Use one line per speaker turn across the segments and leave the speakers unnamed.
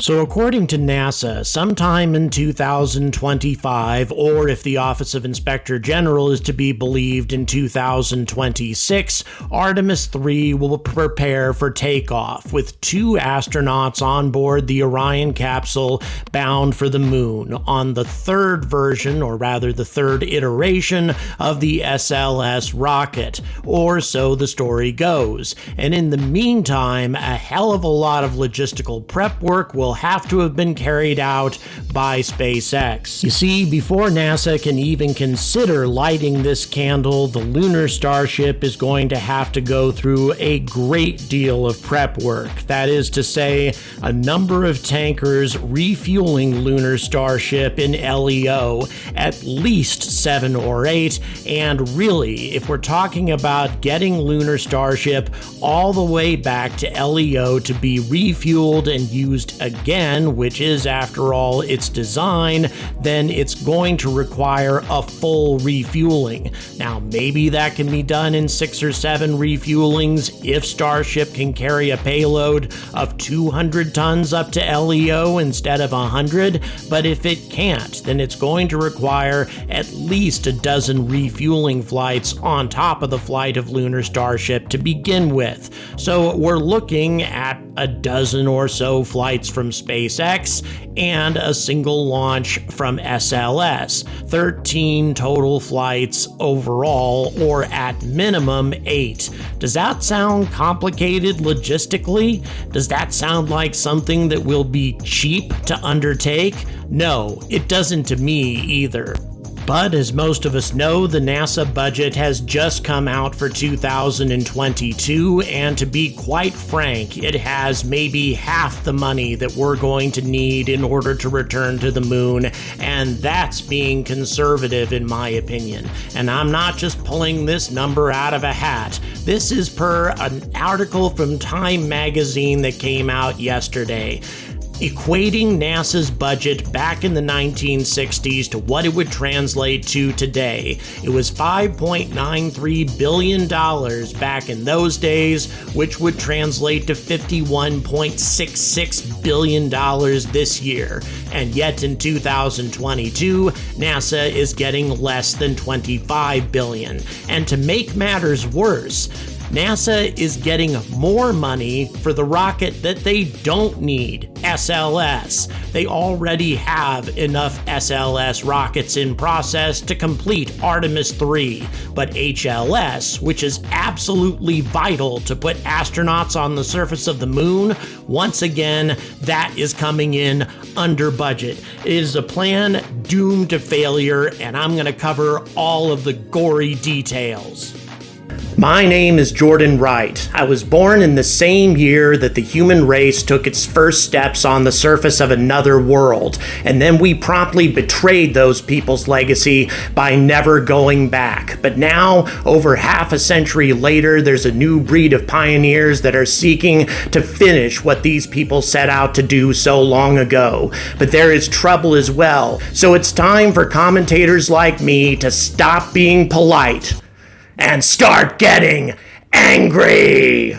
So according to NASA, sometime in 2025, or if the Office of Inspector General is to be believed in 2026, Artemis 3 will prepare for takeoff, with 2 astronauts on board the Orion capsule bound for the moon on the third version, or rather the third iteration, of the SLS rocket, or so the story goes. And in the meantime, a hell of a lot of logistical prep work will have to have been carried out by SpaceX. You see, before NASA can even consider lighting this candle, the Lunar Starship is going to have to go through a great deal of prep work. That is to say, a number of tankers refueling Lunar Starship in LEO, at least 7 or 8, and really, if we're talking about getting Lunar Starship all the way back to LEO to be refueled and used again, which is, after all, its design, then it's going to require a full refueling. Now, maybe that can be done in 6 or 7 refuelings if Starship can carry a payload of 200 tons up to LEO instead of 100, but if it can't, then it's going to require at least a dozen refueling flights on top of the flight of Lunar Starship to begin with. So we're looking at a dozen or so flights from SpaceX and a single launch from SLS. 13 total flights overall, or at minimum 8. Does that sound complicated logistically? Does that sound like something that will be cheap to undertake? No, it doesn't to me either. But as most of us know, the NASA budget has just come out for 2022, and to be quite frank, it has maybe half the money that we're going to need in order to return to the moon, and that's being conservative in my opinion. And I'm not just pulling this number out of a hat. This is per an article from Time magazine that came out yesterday, equating NASA's budget back in the 1960s to what it would translate to today. It was $5.93 billion back in those days, which would translate to $51.66 billion this year. And yet in 2022, NASA is getting less than $25 billion. And to make matters worse, NASA is getting more money for the rocket that they don't need, SLS. They already have enough SLS rockets in process to complete Artemis 3, but HLS, which is absolutely vital to put astronauts on the surface of the moon, once again, that is coming in under budget. It is a plan doomed to failure, and I'm going to cover all of the gory details. My name is Jordan Wright. I was born in the same year that the human race took its first steps on the surface of another world, and then we promptly betrayed those people's legacy by never going back. But now, over half a century later, there's a new breed of pioneers that are seeking to finish what these people set out to do so long ago. But there is trouble as well, so it's time for commentators like me to stop being polite and start getting angry.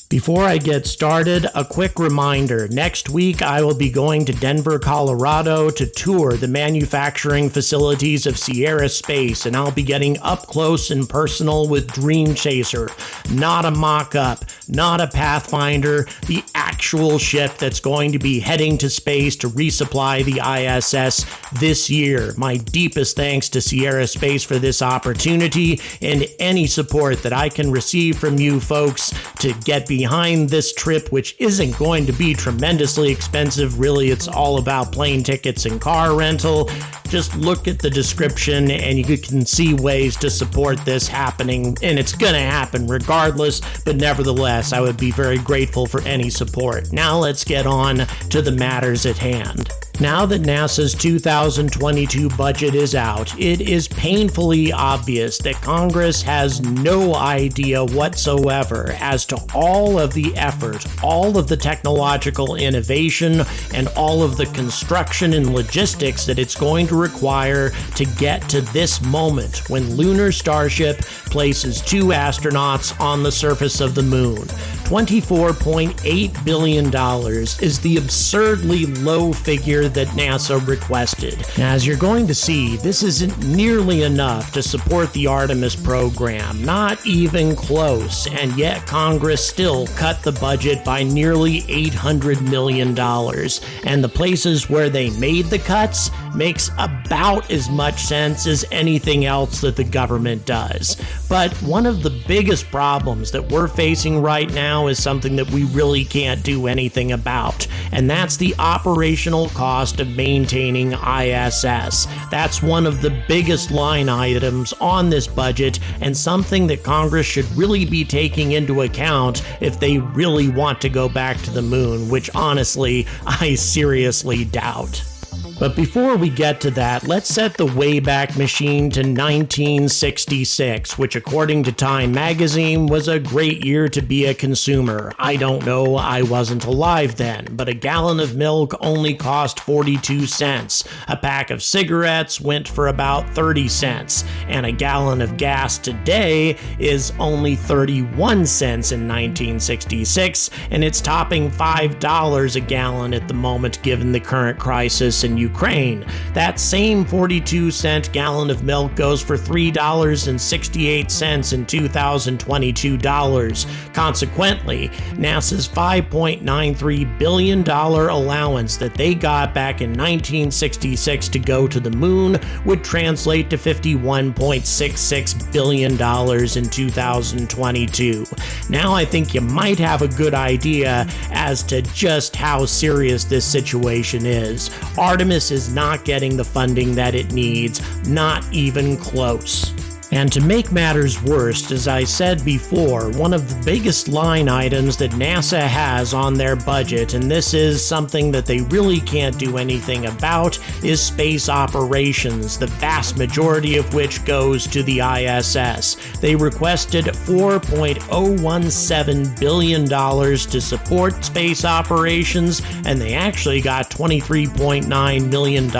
Before I get started, a quick reminder. Next week, I will be going to Denver, Colorado to tour the manufacturing facilities of Sierra Space, and I'll be getting up close and personal with Dream Chaser. Not a mock-up, not a Pathfinder, the actual actual ship that's going to be heading to space to resupply the ISS this year. My deepest thanks to Sierra Space for this opportunity, and any support that I can receive from you folks to get behind this trip, which isn't going to be tremendously expensive. Really, it's all about plane tickets and car rental. Just look at the description and you can see ways to support this happening, and it's gonna happen regardless, but nevertheless, I would be very grateful for any support. Now let's get on to the matters at hand. Now that NASA's 2022 budget is out, it is painfully obvious that Congress has no idea whatsoever as to all of the effort, all of the technological innovation, and all of the construction and logistics that it's going to require to get to this moment when Lunar Starship places 2 astronauts on the surface of the moon. $24.8 billion is the absurdly low figure that NASA requested. Now, as you're going to see, this isn't nearly enough to support the Artemis program, not even close, and yet Congress still cut the budget by nearly $800 million. And the places where they made the cuts makes about as much sense as anything else that the government does. But one of the biggest problems that we're facing right now is something that we really can't do anything about, and that's the operational cost of maintaining ISS. That's one of the biggest line items on this budget, and something that Congress should really be taking into account if they really want to go back to the moon, which honestly, I seriously doubt. But before we get to that, let's set the Wayback Machine to 1966, which according to Time magazine was a great year to be a consumer. I don't know, I wasn't alive then, but a gallon of milk only cost 42 cents. A pack of cigarettes went for about 30 cents, and a gallon of gas today is only 31 cents in 1966, and it's topping $5 a gallon at the moment given the current crisis in Ukraine. That same 42-cent gallon of milk goes for $3.68 in 2022 dollars. Consequently, NASA's $5.93 billion allowance that they got back in 1966 to go to the moon would translate to $51.66 billion in 2022. Now I think you might have a good idea as to just how serious this situation is. Artemis is not getting the funding that it needs, not even close. And to make matters worse, as I said before, one of the biggest line items that NASA has on their budget, and this is something that they really can't do anything about, is space operations, the vast majority of which goes to the ISS. They requested $4.017 billion to support space operations, and they actually got $23.9 million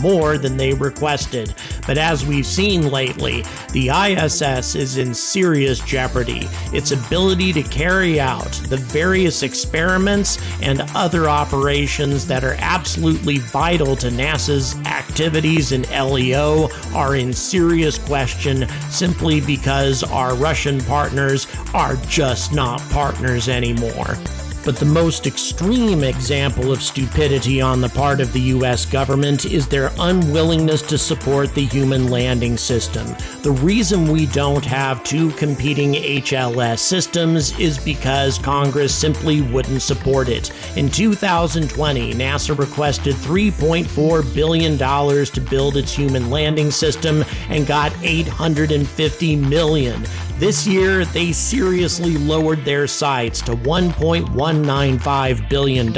more than they requested. But as we've seen lately, the ISS is in serious jeopardy. Its ability to carry out the various experiments and other operations that are absolutely vital to NASA's activities in LEO are in serious question simply because our Russian partners are just not partners anymore. But the most extreme example of stupidity on the part of the US government is their unwillingness to support the human landing system. The reason we don't have 2 competing HLS systems is because Congress simply wouldn't support it. In 2020, NASA requested $3.4 billion to build its human landing system and got $850 million. This year, they seriously lowered their sights to $1.195 billion,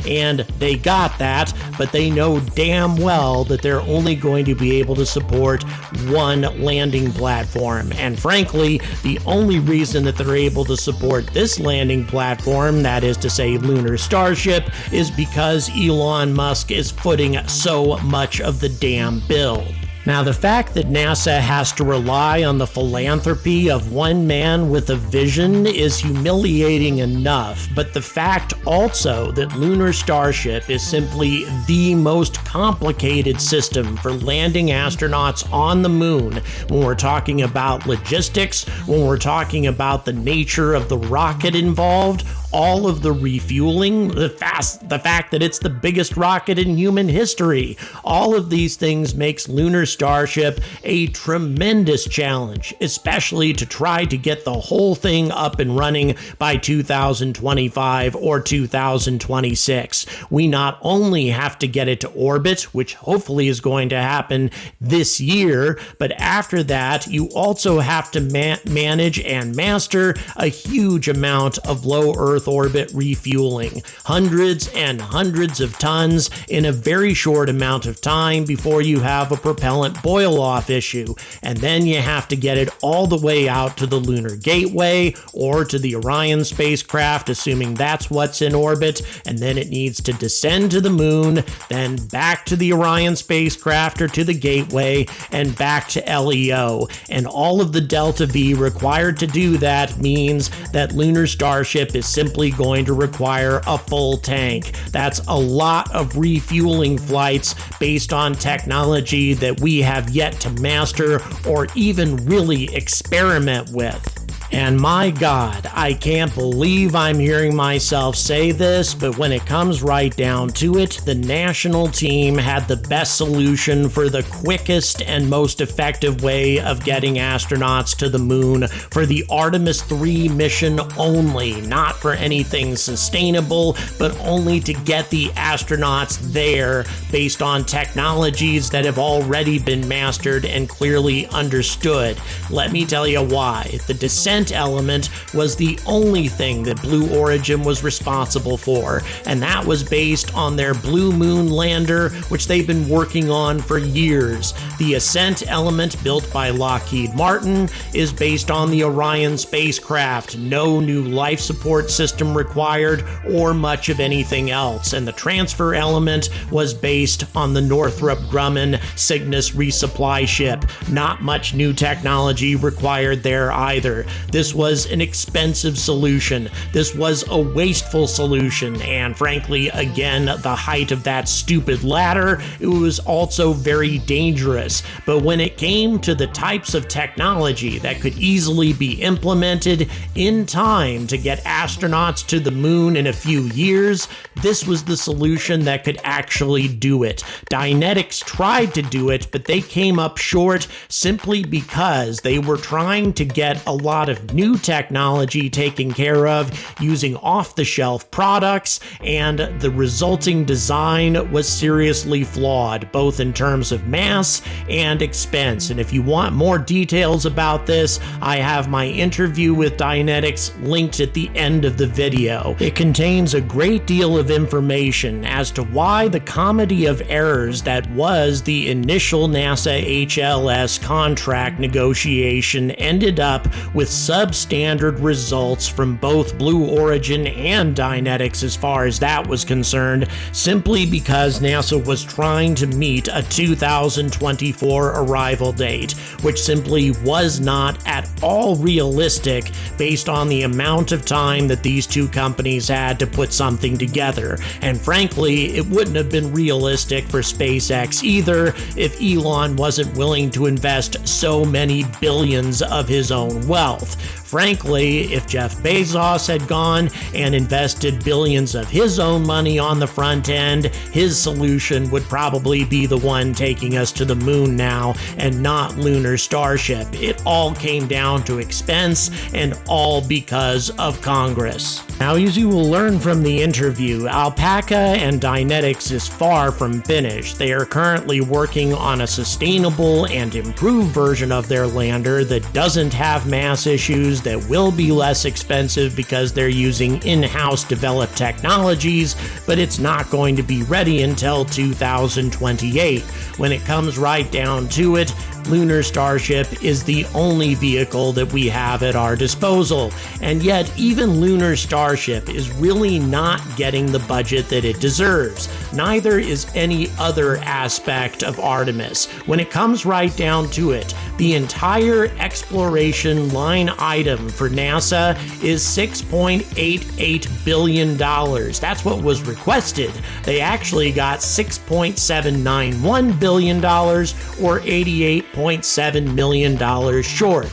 and they got that, but they know damn well that they're only going to be able to support 1 landing platform. And frankly, the only reason that they're able to support this landing platform, that is to say Lunar Starship, is because Elon Musk is footing so much of the damn bill. Now, the fact that NASA has to rely on the philanthropy of one man with a vision is humiliating enough, but the fact also that Lunar Starship is simply the most complicated system for landing astronauts on the moon, when we're talking about logistics, when we're talking about the nature of the rocket involved, all of the refueling, the fact that it's the biggest rocket in human history. All of these things makes Lunar Starship a tremendous challenge, especially to try to get the whole thing up and running by 2025 or 2026. We not only have to get it to orbit, which hopefully is going to happen this year, but after that, you also have to manage and master a huge amount of low Earth orbit refueling. Hundreds and hundreds of tons in a very short amount of time before you have a propellant boil-off issue. And then you have to get it all the way out to the Lunar Gateway or to the Orion spacecraft, assuming that's what's in orbit, and then it needs to descend to the moon, then back to the Orion spacecraft or to the Gateway, and back to LEO. And all of the Delta V required to do that means that Lunar Starship is simply going to require a full tank. That's a lot of refueling flights based on technology that we have yet to master or even really experiment with. And my God, I can't believe I'm hearing myself say this, but when it comes right down to it, the national team had the best solution for the quickest and most effective way of getting astronauts to the moon for the Artemis 3 mission only, not for anything sustainable, but only to get the astronauts there based on technologies that have already been mastered and clearly understood. Let me tell you why. The descent element was the only thing that Blue Origin was responsible for, and that was based on their Blue Moon lander, which they've been working on for years. The ascent element built by Lockheed Martin is based on the Orion spacecraft. No new life support system required or much of anything else, and the transfer element was based on the Northrop Grumman Cygnus resupply ship. Not much new technology required there either. This was an expensive solution. This was a wasteful solution, and frankly, again, the height of that stupid ladder, it was also very dangerous. But when it came to the types of technology that could easily be implemented in time to get astronauts to the moon in a few years, this was the solution that could actually do it. Dynetics tried to do it, but they came up short simply because they were trying to get a lot of new technology taken care of using off-the-shelf products, and the resulting design was seriously flawed, both in terms of mass and expense. And if you want more details about this, I have my interview with Dynetics linked at the end of the video. It contains a great deal of information as to why the comedy of errors that was the initial NASA HLS contract negotiation ended up with substandard results from both Blue Origin and Dynetics as far as that was concerned, simply because NASA was trying to meet a 2024 arrival date, which simply was not at all realistic based on the amount of time that these two companies had to put something together. And frankly, it wouldn't have been realistic for SpaceX either if Elon wasn't willing to invest so many billions of his own wealth. Frankly, if Jeff Bezos had gone and invested billions of his own money on the front end, his solution would probably be the one taking us to the moon now, and not Lunar Starship. It all came down to expense, and all because of Congress. Now, as you will learn from the interview, Alpaca and Dynetics is far from finished. They are currently working on a sustainable and improved version of their lander that doesn't have mass issues, that will be less expensive because they're using in-house developed technologies, but it's not going to be ready until 2028. When it comes right down to it, Lunar Starship is the only vehicle that we have at our disposal, and yet even Lunar Starship is really not getting the budget that it deserves. Neither is any other aspect of Artemis. When it comes right down to it, the entire exploration line item for NASA is $6.88 billion. That's what was requested. They actually got $6.791 billion, or $88.7 million short.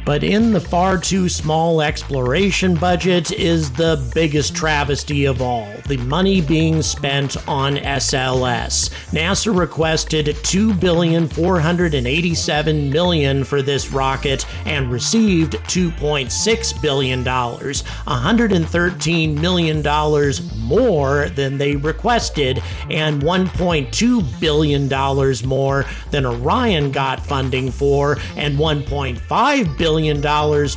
But in the far too small exploration budget is the biggest travesty of all, the money being spent on SLS. NASA requested $2.487 billion for this rocket and received $2.6 billion, $113 million more than they requested, and $1.2 billion more than Orion got funding for, and $1.5 billion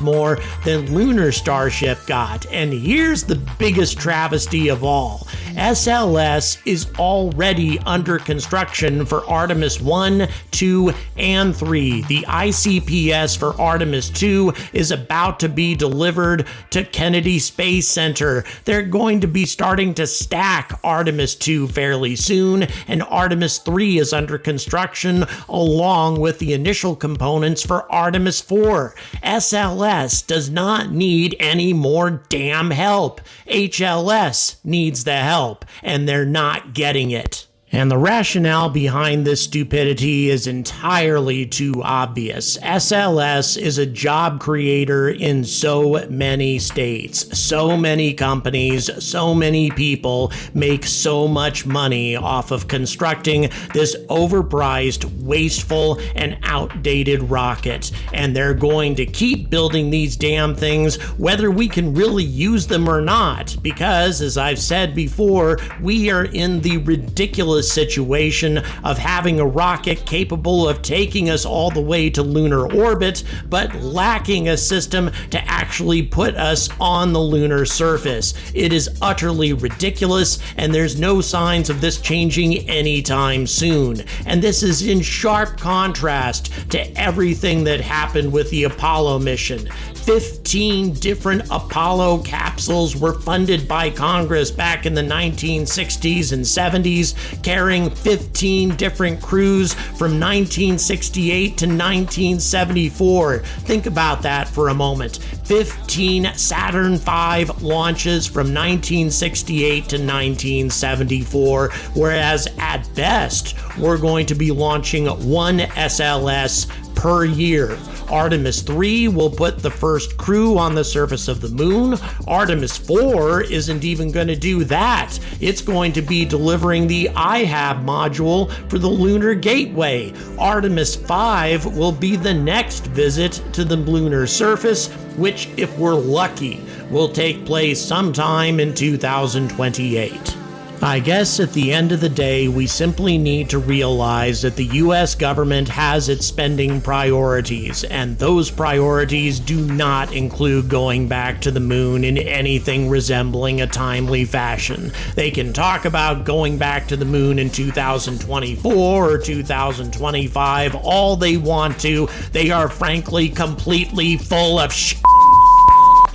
more than Lunar Starship got. And here's the biggest travesty of all. SLS is already under construction for Artemis 1, 2, and 3. The ICPS for Artemis 2 is about to be delivered to Kennedy Space Center. They're going to be starting to stack Artemis 2 fairly soon, and Artemis 3 is under construction along with the initial components for Artemis 4. SLS does not need any more damn help. HLS needs the help, and they're not getting it. And the rationale behind this stupidity is entirely too obvious. SLS is a job creator in so many states. So many companies, so many people make so much money off of constructing this overpriced, wasteful, and outdated rocket. And they're going to keep building these damn things whether we can really use them or not. Because, as I've said before, we are in the ridiculous situation of having a rocket capable of taking us all the way to lunar orbit, but lacking a system to actually put us on the lunar surface. It is utterly ridiculous, and there's no signs of this changing anytime soon. And this is in sharp contrast to everything that happened with the Apollo mission. 15 different Apollo capsules were funded by Congress back in the 1960s and 70s, carrying 15 different crews from 1968 to 1974. Think about that for a moment. 15 Saturn V launches from 1968 to 1974, whereas at best, we're going to be launching one SLS per year. Artemis 3 will put the first crew on the surface of the moon. Artemis 4 isn't even going to do that. It's going to be delivering the IHAB module for the Lunar Gateway. Artemis 5 will be the next visit to the lunar surface, which, if we're lucky, will take place sometime in 2028. I guess at the end of the day, we simply need to realize that the US government has its spending priorities, and those priorities do not include going back to the moon in anything resembling a timely fashion. They can talk about going back to the moon in 2024 or 2025 all they want to. They are frankly completely full of shit.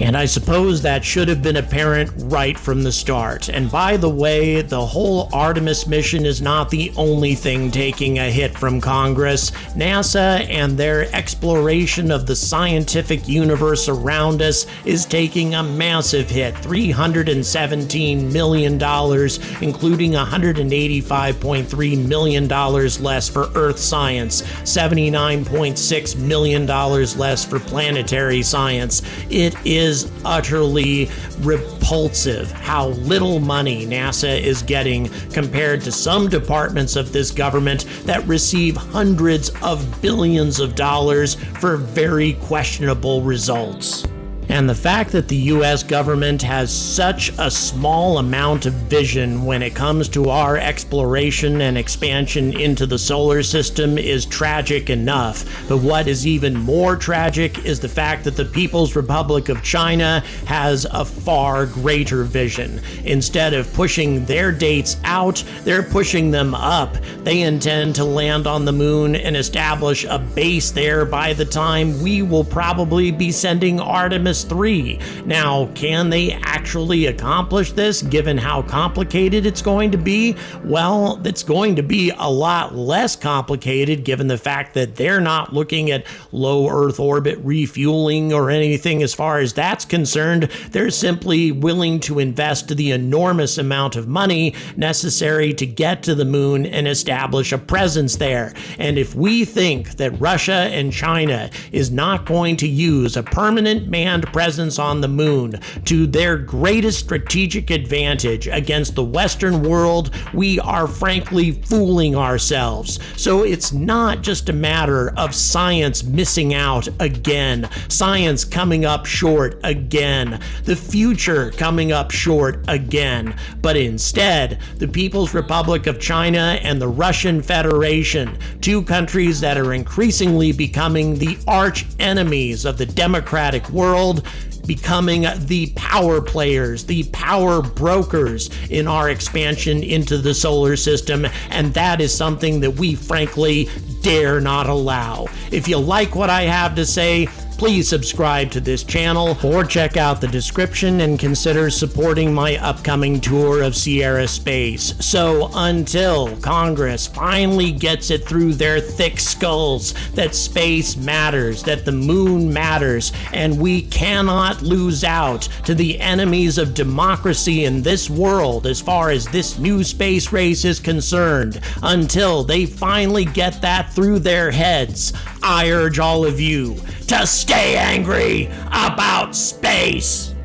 And I suppose that should have been apparent right from the start. And by the way, the whole Artemis mission is not the only thing taking a hit from Congress. NASA and their exploration of the scientific universe around us is taking a massive hit, $317 million, including $185.3 million less for Earth science, $79.6 million less for planetary science. It is utterly repulsive how little money NASA is getting compared to some departments of this government that receive hundreds of billions of dollars for very questionable results. And the fact that the US government has such a small amount of vision when it comes to our exploration and expansion into the solar system is tragic enough. But what is even more tragic is the fact that the People's Republic of China has a far greater vision. Instead of pushing their dates out, they're pushing them up. They intend to land on the moon and establish a base there by the time we will probably be sending Artemis Artemis 3. Now, can they actually accomplish this given how complicated it's going to be? Well, it's going to be a lot less complicated given the fact that they're not looking at low Earth orbit refueling or anything as far as that's concerned. They're simply willing to invest the enormous amount of money necessary to get to the moon and establish a presence there. And if we think that Russia and China is not going to use a permanent manned presence on the moon to their greatest strategic advantage against the Western world, we are frankly fooling ourselves. So it's not just a matter of science missing out again, science coming up short again, the future coming up short again, but instead the People's Republic of China and the Russian Federation, two countries that are increasingly becoming the arch enemies of the democratic world, becoming the power players, the power brokers in our expansion into the solar system, and that is something that we frankly dare not allow. If you like what I have to say, please subscribe to this channel or check out the description and consider supporting my upcoming tour of Sierra Space. So until Congress finally gets it through their thick skulls that space matters, that the moon matters, and we cannot lose out to the enemies of democracy in this world as far as this new space race is concerned, until they finally get that through their heads, I urge all of you to stay angry about space.